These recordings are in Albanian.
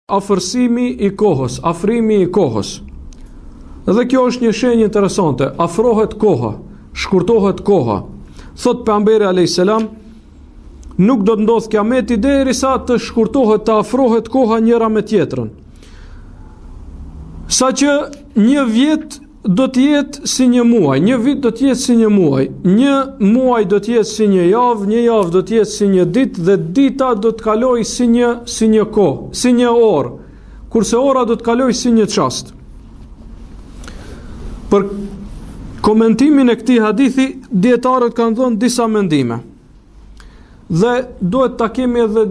afërsimi i kohës, afrimi i kohës. Dhe kjo është një shenjë interesante, afrohet koha, shkurtohet koha. Thot pejgamberi alayhis salam, nuk do të ndodh kiameti derisa të shkurtohet, të afrohet koha njëra me tjetrën. Saqë një vjet do të jetë si një muaj, një vit do të jetë si një muaj, një muaj do të jetë si një javë do të jetë si një ditë dhe dita do të kalojë si një kohë, si një orë, kurse ora do të kalojë si një çast. Për komentimin e këtij hadithi, dietarët kanë dhënë disa mendime. Dhe duhet ta kemi edhe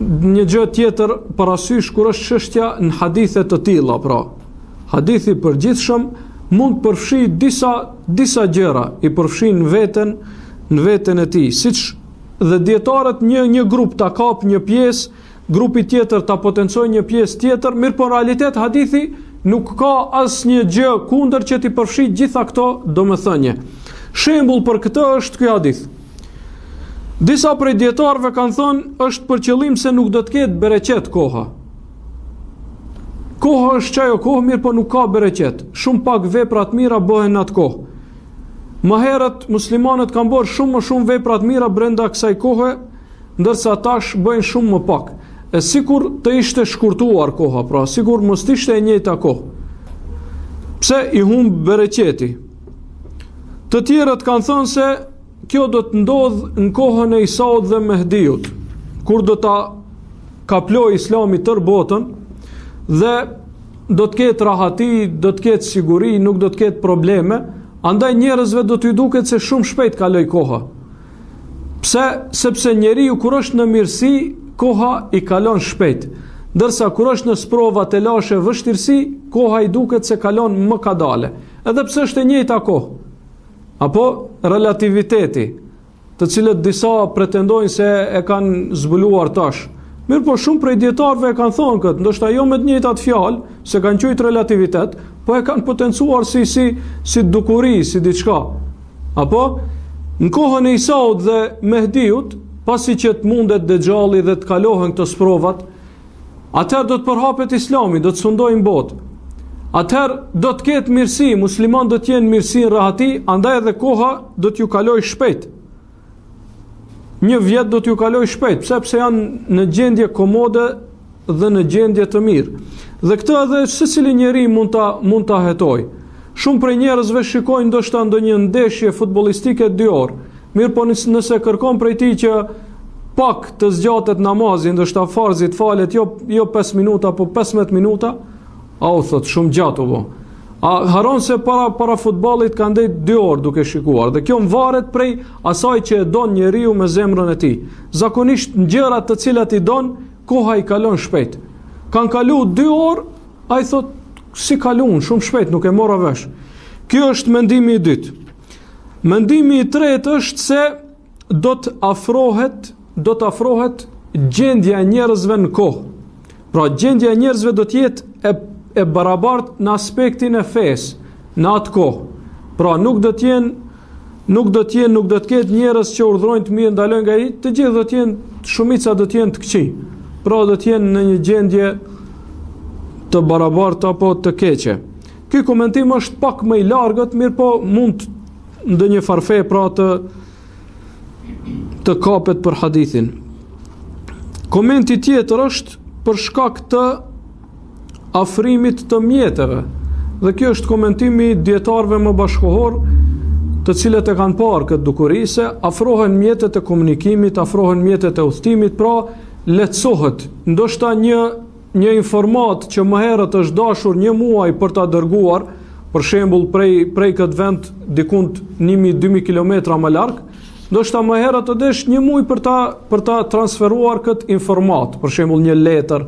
një gjë tjetër parasysh kur është çështja në hadithe të tilla, pra. Hadithi i përgjithshëm mund të përfshijë disa gjëra, i përfshin në veten e tij, siç dhe dietarët një grup ta kap një pjesë, grupi tjetër ta potencojë një pjesë tjetër, mirë po në realitet hadithi nuk ka asnjë gjë kundër që t'i përfshijë gjitha këto domethënie. Shembull për këtë është ky hadith. Disa prej dietarëve kanë thënë është për qëllim se nuk do të ketë bereqet koha. Koha është çajo kohë, mirë po nuk ka bereqet. Shumë pak vepra të mira bëhen në atë kohë. Më herët muslimanët kanë bërë shumë më shumë vepra të mira brenda kësaj kohe, ndërsa tash bëjnë shumë më pak. E sikur të ishte shkurtuar koha, pra sikur mos ishte e njëjta kohë. Pse i humb bereqeti? Të tjerët kanë thënë se kjo do të ndodhë në kohën e Isaut dhe Mehdiut, kur do ta kaploj Islami tër botën dhe do të ketë rahati, do të ketë siguri, nuk do të ketë probleme, andaj njerëzve do t'ju duket se shumë shpejt kaloj koha. Pse? Sepse njeriu kur është në mirësi, koha i kalon shpejt. Ndërsa kur është në sprova të lashe vështirësi, koha i duket se kalon më kadale. Edhe pse është e njëjta kohë. Apo relativiteti, të cilët disa pretendojnë se e kanë zbuluar tash. Mirë po shumë prej dietarëve e kanë thonë këtë, ndoshta jo me të njëjtat fjalë, se kanë quajtur relativitet, po e kanë potencuar si dukuri, si diçka. Apo në kohën e Isaut dhe Mehdiut, pasi që të mundet Dexhalli dhe të kalohen këto sprovat, atëherë do të përhapet Islami, do të sundojnë botë. Atëherë do të ketë mirësi, musliman do të jenë mirësi në rahati, andaj edhe koha do t'ju kaloj shpejt. Një vjet do t'ju kaloj shpejt, sepse janë në gjendje komode dhe në gjendje të mirë. Dhe këtë edhe secili njeri mund ta hetojë. Shumë prej njerëzve shikojnë ndoshta ndonjë ndeshje futbollistike 2 orë. Mirë po nëse kërkon prej tij që pak të zgjatet namazi, ndoshta farzit falet jo 5 minuta, po 15 minuta, u thot shumë gjatë u bë. Haron se para futbollit ka ndej 2 orë duke shikuar, dhe kjo varet prej asaj që e don njeriu me zemrën e tij. Zakonisht në gjërat të cilat i don, koha i kalon shpejt. Kan kalu 2 orë, ai thot si kalon shumë shpejt, nuk e mora vesh. Kjo është mendimi i dytë. Mendimi i tretë është se do të afrohet gjendja e njerëzve në kohë. Pra gjendja e njerëzve do të jetë e barabart në aspektin e fesë, në atë kohë. Pra nuk do të ketë njerëz që urdhrojnë të mirë ndalojnë nga ai, të gjithë do të jenë, shumica do të jenë të këqij. Pra do të jenë në një gjendje të barabartë apo të keqe. Ky komentim është pak më i largët, mirë po mund ndonjë farfe pra të kapet për hadithin. Komenti tjetër është për shkak të afrimit të mjeteve. Dhe kjo është komentimi i dietarëve më bashkohor, të cilët e kanë parë këtë dukuri se afrohen mjetet e komunikimit, afrohen mjetet e udhëtimit, pra lehtësohet. Ndoshta një informat që më herët është dashur 1 muaj për ta dërguar, për shembull prej këtë vend dikund 1000-2000 kilometra më larg, ndoshta më herët të desh 1 muaj për ta transferuar këtë informat, për shembull një letër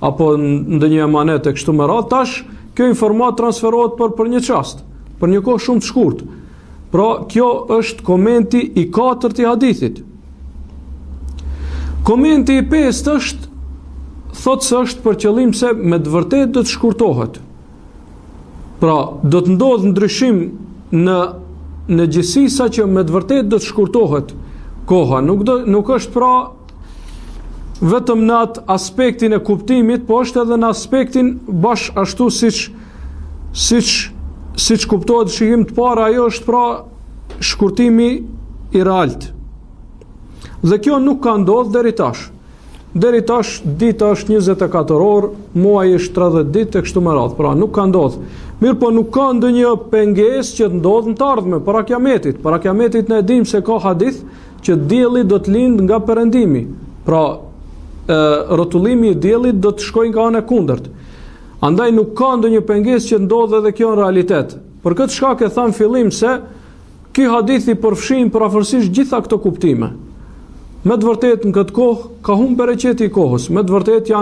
apo ndonjë emanet e kështu me radhë. Tash kjo informat transferohet për një çast, për një kohë shumë të shkurtë. Pra kjo është komenti i 4 i hadithit. Komenti i 5 është thotë se është për qëllim se me të vërtetë do të shkurtohet. Pra do të ndodhë ndryshim në gjithësi sa që me të vërtetë do të shkurtohet koha. Nuk është pra vetëm në atë aspektin e kuptimit, po është edhe në aspektin bash ashtu siç kuptohet shihim të parë, ajo është pra shkurtimi i realt. Dhe kjo nuk ka ndodhur deri tash. Deri tash dita është 24 orë, muaji është 30 ditë e kështu me radhë. Pra nuk ka ndodhur. Mirë, po nuk ka ndonjë pengesë që të ndodhë në të ardhmen para kiametit. Para kiametit ne dimë se ka hadith që dielli do të lindë nga perëndimi. Pra rrotullimi i diellit do të shkojë nga ana e kundërt. Andaj nuk ka ndonjë pengesë që ndodhë edhe kjo në realitet. Për këtë shkak e tham fillim se ky hadith i përfshin përafërsisht gjitha këto kuptime. Me të vërtetë në këtë kohë ka humbur bereqeti i kohës. Me të vërtetë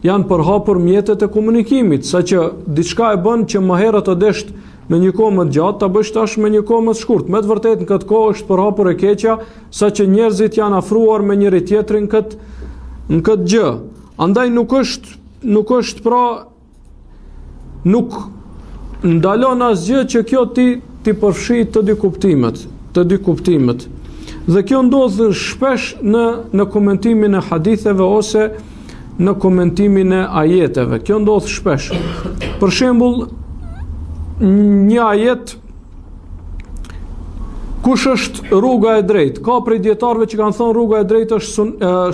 janë përhapur mjetet e komunikimit, saqë diçka e bën që më herët të desh në një kohë më të gjatë, ta bësh tash me një kohë më të shkurtë. Me të vërtetë në këtë kohë është përhapur e keqja, saqë njerëzit janë afruar me njëri tjetrin në këtë gjë. Andaj nuk është pra nuk ndalon asgjë që kjo ti përfshi të dy kuptimet. Dhe kjo ndodh shpesh në komentimin e haditheve ose në komentimin e ajeteve. Kjo ndodh shpesh. Për shembull, një ajet, kush është rruga e drejtë? Ka prej dietarëve që kanë thonë rruga e drejtë është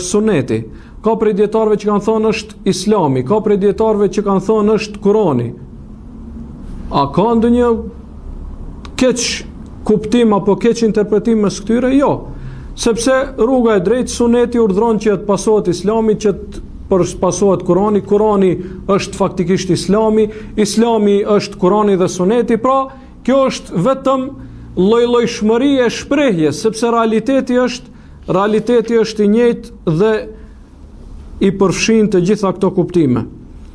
suneti. Ka prej dietarëve që kanë thonë është Islami. Ka prej dietarëve që kanë thonë është Kurani. A ka ndonjë keq kuptim apo keq interpretim mes këtyre? Jo. Sepse rruga e drejtë, suneti urdhron që të pasohet Islami, që të pasohet Kurani, Kurani është faktikisht Islami, Islami është Kurani dhe suneti, pra kjo është vetëm lloj-llojshmëri e shprehjes, sepse realiteti është i njëjtë dhe i përfshin të gjitha këto kuptime.